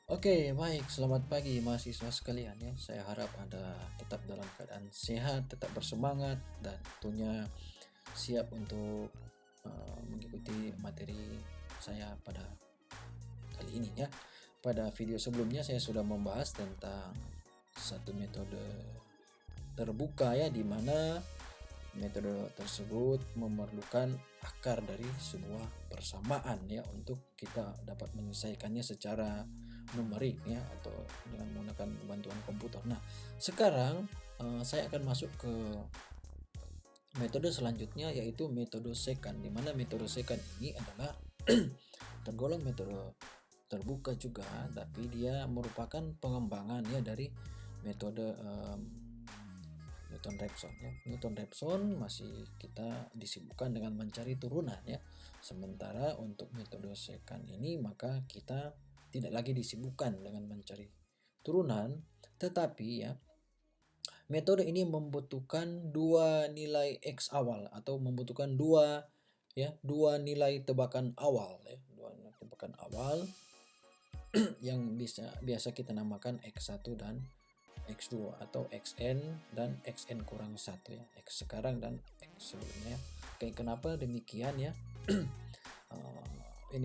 Oke, baik. Selamat pagi mahasiswa sekalian ya. Saya harap Anda tetap dalam keadaan sehat, tetap bersemangat, dan tentunya siap untuk mengikuti materi saya pada kali ini ya. Pada video sebelumnya saya sudah membahas tentang satu metode terbuka ya, di mana metode tersebut memerlukan akar dari sebuah persamaan ya untuk kita dapat menyelesaikannya secara numerik ya atau dengan menggunakan bantuan komputer. Nah, sekarang saya akan masuk ke metode selanjutnya yaitu metode secant, di mana metode secant ini adalah tergolong metode terbuka juga, tapi dia merupakan pengembangan ya dari metode Newton-Raphson ya. Newton-Raphson masih kita disibukkan dengan mencari turunan ya. Sementara untuk metode secant ini maka kita tidak lagi disibukkan dengan mencari turunan, tetapi ya metode ini membutuhkan dua nilai X awal atau membutuhkan dua nilai tebakan awal ya, dua nilai tebakan awal yang biasa kita namakan X1 dan X2 atau XN dan XN kurang 1 ya. X sekarang dan X sebelumnya. Oke, kenapa demikian ya? Ini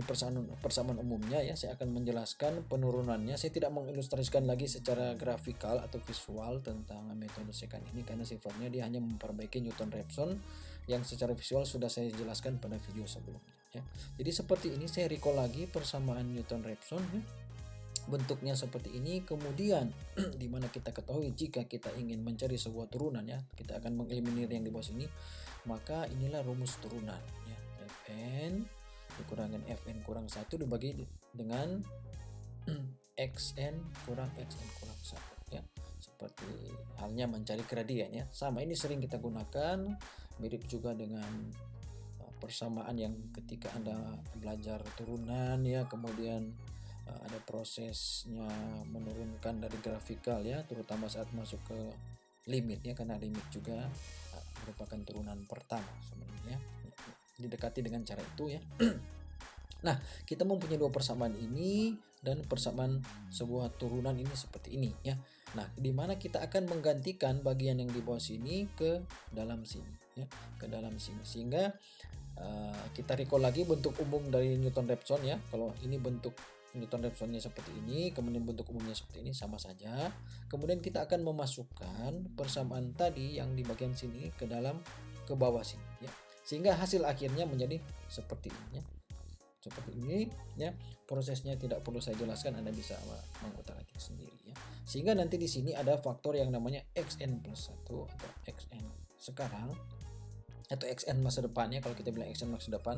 persamaan umumnya ya. Saya akan menjelaskan penurunannya. Saya tidak mengilustrasikan lagi secara grafikal atau visual tentang metode secant ini karena sifatnya dia hanya memperbaiki Newton-Raphson yang secara visual sudah saya jelaskan pada video sebelumnya ya. Jadi seperti ini saya recall lagi persamaan Newton-Raphson ya. Bentuknya seperti ini, kemudian di mana kita ketahui jika kita ingin mencari sebuah turunan ya, kita akan mengeliminir yang di bawah sini, maka inilah rumus turunan ya. Fn dikurangin Fn kurang 1 dibagi dengan Xn kurang Xn kurang 1 ya. Seperti halnya mencari gradien ya. Sama, ini sering kita gunakan, mirip juga dengan persamaan yang ketika Anda belajar turunan ya, kemudian ada prosesnya menurunkan dari grafikal ya, terutama saat masuk ke limit ya, karena limit juga merupakan turunan pertama sebenarnya. Didekati dengan cara itu ya. Nah, kita mempunyai dua persamaan ini dan persamaan sebuah turunan ini seperti ini ya. Nah, di mana kita akan menggantikan bagian yang di bawah sini ke dalam sini ya, ke dalam sini, sehingga kita recall lagi bentuk umum dari Newton-Raphson ya. Kalau ini bentuk Newton-Raphsonnya seperti ini, kemudian bentuk umumnya seperti ini, sama saja. Kemudian kita akan memasukkan persamaan tadi yang di bagian sini ke bawah sini ya. Sehingga hasil akhirnya menjadi seperti ini ya. Seperti ini ya. Prosesnya tidak perlu saya jelaskan, Anda bisa mengutak-atik sendiri ya. Sehingga nanti di sini ada faktor yang namanya xn plus 1 atau xn sekarang atau xn masa depannya. Kalau kita bilang xn masa depan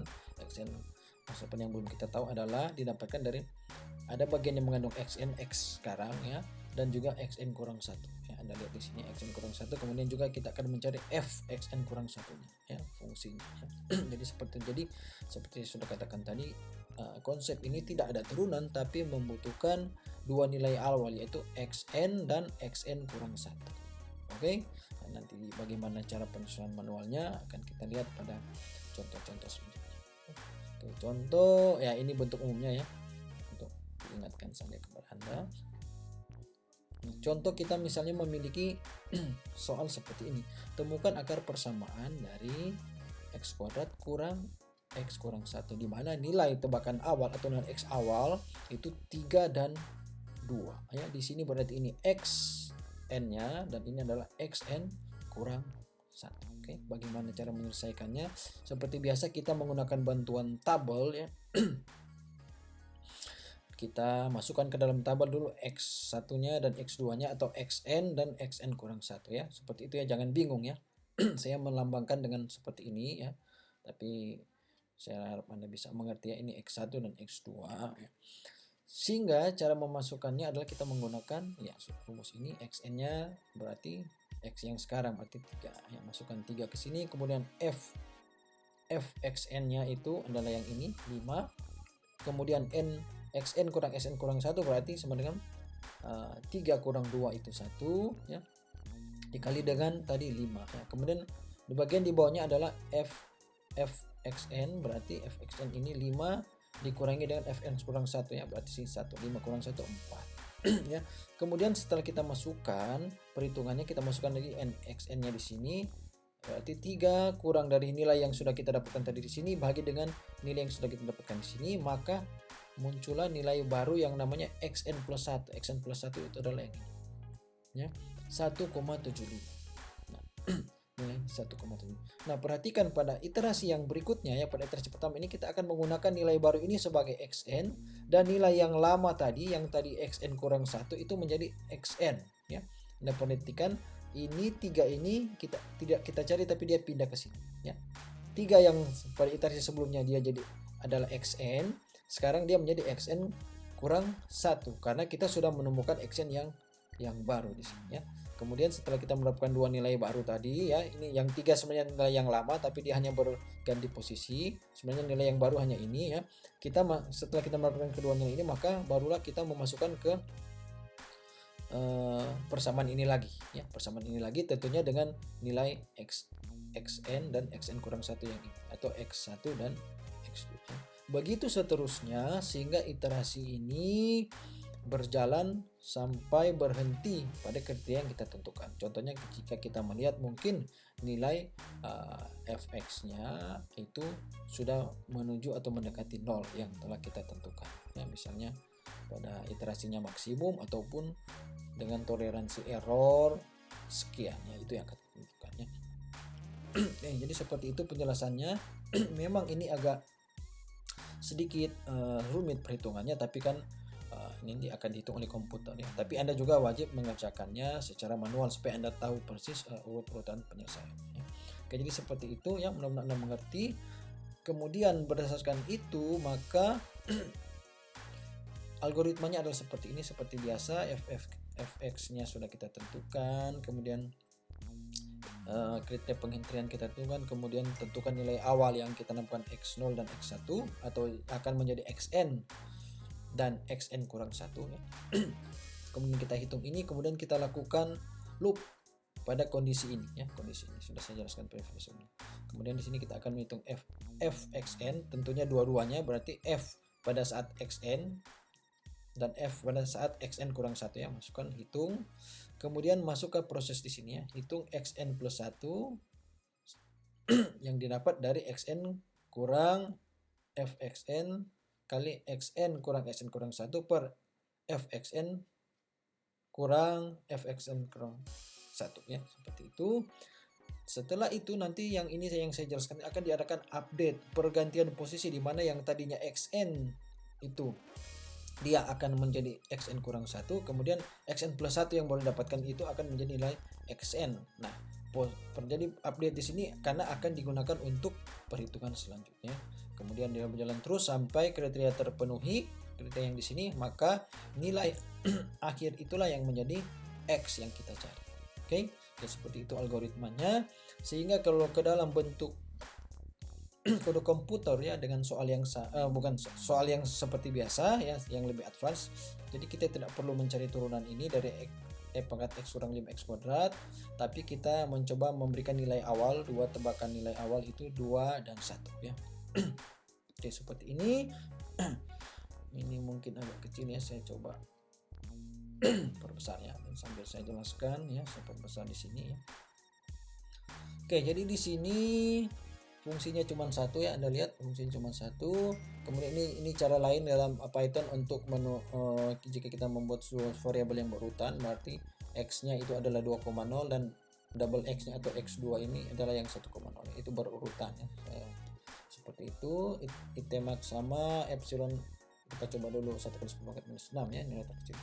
masa depan yang belum kita tahu adalah didapatkan dari ada bagian yang mengandung xn x sekarang ya, dan juga xn kurang 1 ya. Anda lihat di sini xn kurang 1, kemudian juga kita akan mencari f xn kurang 1 ya, fungsinya ya. Jadi seperti sudah katakan tadi, konsep ini tidak ada turunan tapi membutuhkan dua nilai awal yaitu xn dan xn kurang 1. Oke, nah, nanti bagaimana cara penyusunan manualnya akan kita lihat pada contoh-contoh selanjutnya. Oke, contoh ya, ini bentuk umumnya ya, untuk diingatkan saja kepada Anda. Contoh kita misalnya memiliki soal seperti ini. Temukan akar persamaan dari x kuadrat kurang x kurang 1, di mana nilai tebakan awal atau nilai x awal itu 3 dan 2 ya. Di sini berarti ini x n-nya dan ini adalah xn kurang 1. Oke, bagaimana cara menyelesaikannya? Seperti biasa kita menggunakan bantuan tabel ya. Kita masukkan ke dalam tabel dulu x1-nya dan x2-nya atau xn dan xn kurang 1 ya. Seperti itu ya, jangan bingung ya. Saya melambangkan dengan seperti ini ya. Tapi saya harap Anda bisa mengerti ya, ini x1 dan x2 ya. Sehingga cara memasukkannya adalah kita menggunakan ya rumus ini. xn-nya berarti x yang sekarang berarti 3 ya, masukkan 3 ke sini, kemudian xn-nya itu adalah yang ini 5, kemudian xn kurang 1 berarti sama dengan 3 kurang 2 itu 1 ya, dikali dengan tadi 5 ya. Kemudian di bagian di bawahnya adalah fxn berarti fxn ini 5 dikurangi dengan fn kurang 1 ya, berarti sini 1, 5 kurang 1 4 ya. Kemudian setelah kita masukkan perhitungannya, kita masukkan lagi xn-nya di sini, berarti 3 kurang dari nilai yang sudah kita dapatkan tadi di sini bagi dengan nilai yang sudah kita dapatkan di sini, maka muncullah nilai baru yang namanya xn plus 1. Xn plus 1 itu adalah ini ya, 1,75. Nah, nilai 1,7. Nah, perhatikan pada iterasi yang berikutnya ya, pada iterasi pertama ini kita akan menggunakan nilai baru ini sebagai xn, dan nilai yang lama tadi, yang tadi xn kurang 1 itu menjadi xn ya. Nah, perhatikan ini 3 ini kita tidak kita cari tapi dia pindah ke sini ya. 3 yang pada iterasi sebelumnya dia jadi adalah xn, sekarang dia menjadi xn kurang 1 karena kita sudah menemukan xn yang baru di sini ya. Kemudian setelah kita mendapatkan dua nilai baru tadi ya, ini yang 3 sebenarnya nilai yang lama tapi dia hanya berganti posisi. Sebenarnya nilai yang baru hanya ini ya. Setelah kita mendapatkan kedua nilai ini, maka barulah kita memasukkan ke persamaan ini lagi ya. Persamaan ini lagi tentunya dengan nilai xn dan xn kurang 1 yang ini, atau x1 dan x2 ya. Begitu seterusnya sehingga iterasi ini berjalan sampai berhenti pada kriteria yang kita tentukan. Contohnya jika kita melihat mungkin nilai fx-nya itu sudah menuju atau mendekati 0 yang telah kita tentukan ya, misalnya pada iterasinya maksimum ataupun dengan toleransi error sekian ya, itu yang akan kita tentukan ya. Jadi seperti itu penjelasannya. Memang ini agak sedikit rumit perhitungannya, tapi kan ini akan dihitung oleh komputer ya. Tapi Anda juga wajib mengerjakannya secara manual supaya Anda tahu persis urut-urutan penyelesaiannya. Oke, jadi seperti itu ya, mudah-mudahan Anda mengerti. Kemudian berdasarkan itu maka algoritmanya adalah seperti ini, seperti biasa. fx-nya sudah kita tentukan, kemudian kriteria penghentian kita tentukan, kemudian tentukan nilai awal yang kita nampak x0 dan x1 atau akan menjadi xn dan xn kurang 1 ya. Kemudian kita hitung ini, kemudian kita lakukan loop pada kondisi ini ya. Kondisi ini sudah saya jelaskan pada video sebelumnya. Kemudian di sini kita akan menghitung fxn, tentunya dua-duanya, berarti f pada saat xn dan f pada saat xn kurang 1 ya. Masukkan, hitung. Kemudian masuk ke proses di sini ya. Hitung xn plus 1 yang didapat dari xn kurang fxn kali xn kurang 1 per fxn kurang fxn kurang 1 ya, seperti itu. Setelah itu nanti yang ini yang saya jelaskan akan diadakan update pergantian posisi, di mana yang tadinya xn itu dia akan menjadi xn kurang 1, kemudian xn plus 1 yang baru dapatkan itu akan menjadi nilai xn. Nah, terjadi update di sini karena akan digunakan untuk perhitungan selanjutnya. Kemudian dia berjalan terus sampai kriteria terpenuhi, kriteria yang di sini, maka nilai akhir itulah yang menjadi x yang kita cari. Oke, ya, seperti itu algoritmanya. Sehingga kalau ke dalam bentuk kode komputer ya, dengan soal yang bukan soal yang seperti biasa ya, yang lebih advance. Jadi kita tidak perlu mencari turunan ini dari pangkat x kurang 5x kuadrat, tapi kita mencoba memberikan nilai awal, dua tebakan nilai awal itu 2 dan 1 ya. Oke, seperti ini. Ini mungkin agak kecil ya, saya coba perbesar ya, dan sambil saya jelaskan ya, saya perbesar di sini ya. Oke, jadi di sini fungsinya cuma satu ya, Anda lihat fungsinya cuma satu. Kemudian ini cara lain dalam Python untuk jika kita membuat sebuah variabel yang berurutan, berarti x-nya itu adalah 2,0 dan double x-nya atau x2 ini adalah yang 1,0, itu berurutan ya. Seperti itu. Itemax sama epsilon, kita coba dulu 1 kali 10 pangkat minus 6 ya, nilai terkecil.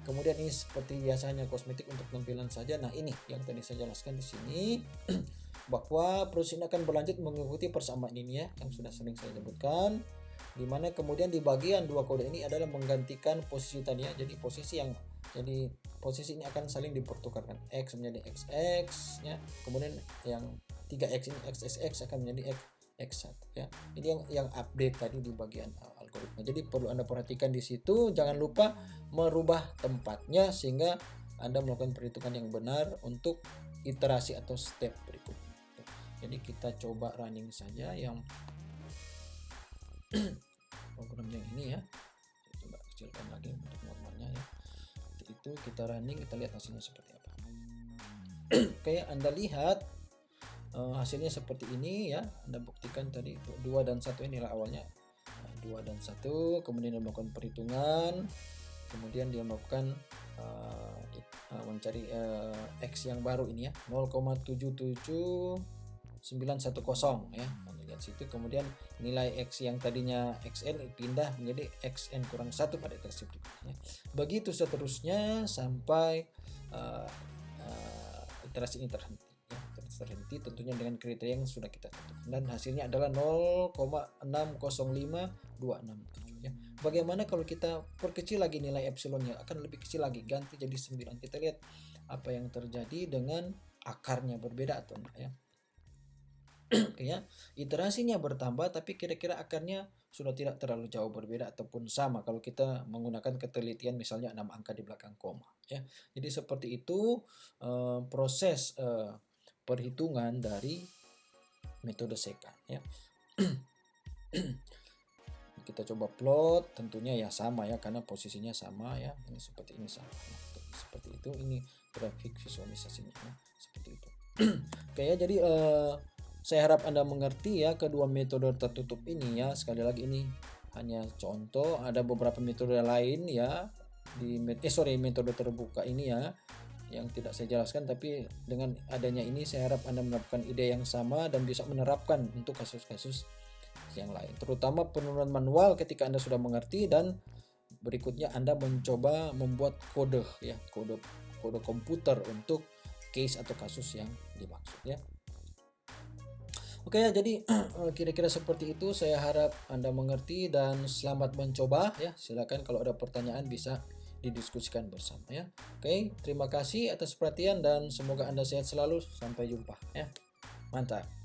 Kemudian ini seperti biasanya kosmetik untuk tampilan saja. Nah, ini yang tadi saya jelaskan di sini bahwa proses ini akan berlanjut mengikuti persamaan ini ya, yang sudah sering saya sebutkan, dimana kemudian di bagian dua kode ini adalah menggantikan posisi tadi ya. Jadi posisi ini akan saling dipertukarkan, x menjadi xx ya, kemudian yang 3x ini xxx akan menjadi x1 ya. Ini yang update tadi di bagian algoritma. Jadi perlu Anda perhatikan di situ, jangan lupa merubah tempatnya sehingga Anda melakukan perhitungan yang benar untuk iterasi atau step berikutnya. Jadi kita coba running saja yang program yang ini ya. Saya coba kecilkan lagi untuk normalnya ya. Itu kita running, kita lihat hasilnya seperti apa. Kayak Anda lihat hasilnya seperti ini ya. Anda buktikan tadi 2 dan 1 inilah awalnya. 2 dan 1, kemudian dia melakukan perhitungan, kemudian dia melakukan mencari X yang baru ini ya, 0,77910 ya. Anda lihat situ, kemudian nilai X yang tadinya XN pindah menjadi XN kurang 1 pada iterasi berikutnya. Begitu seterusnya sampai iterasi ini terhenti ya, terhenti tentunya dengan kriteria yang sudah kita tentukan, dan hasilnya adalah 0,605267 ya. Bagaimana kalau kita perkecil lagi nilai epsilonnya, akan lebih kecil lagi, ganti jadi 9. Kita lihat apa yang terjadi dengan akarnya berbeda atau enggak ya. Ya, iterasinya bertambah tapi kira-kira akarnya sudah tidak terlalu jauh berbeda ataupun sama kalau kita menggunakan ketelitian misalnya 6 angka di belakang koma ya. Jadi seperti itu proses perhitungan dari metode secant ya. Kita coba plot, tentunya ya sama ya karena posisinya sama ya, ini seperti ini sama. Nah, seperti itu, ini grafik visualisasinya ya, seperti itu. Oke ya, jadi saya harap Anda mengerti ya kedua metode tertutup ini ya. Sekali lagi ini hanya contoh, ada beberapa metode lain ya di metode terbuka ini ya yang tidak saya jelaskan, tapi dengan adanya ini saya harap Anda mendapatkan ide yang sama dan bisa menerapkan untuk kasus-kasus yang lain, terutama penurunan manual ketika Anda sudah mengerti, dan berikutnya Anda mencoba membuat kode ya, kode komputer untuk case atau kasus yang dimaksud ya. Oke ya, jadi kira-kira seperti itu. Saya harap Anda mengerti dan selamat mencoba ya. Silakan kalau ada pertanyaan bisa didiskusikan bersama ya. Oke, terima kasih atas perhatian dan semoga Anda sehat selalu. Sampai jumpa ya. Mantap.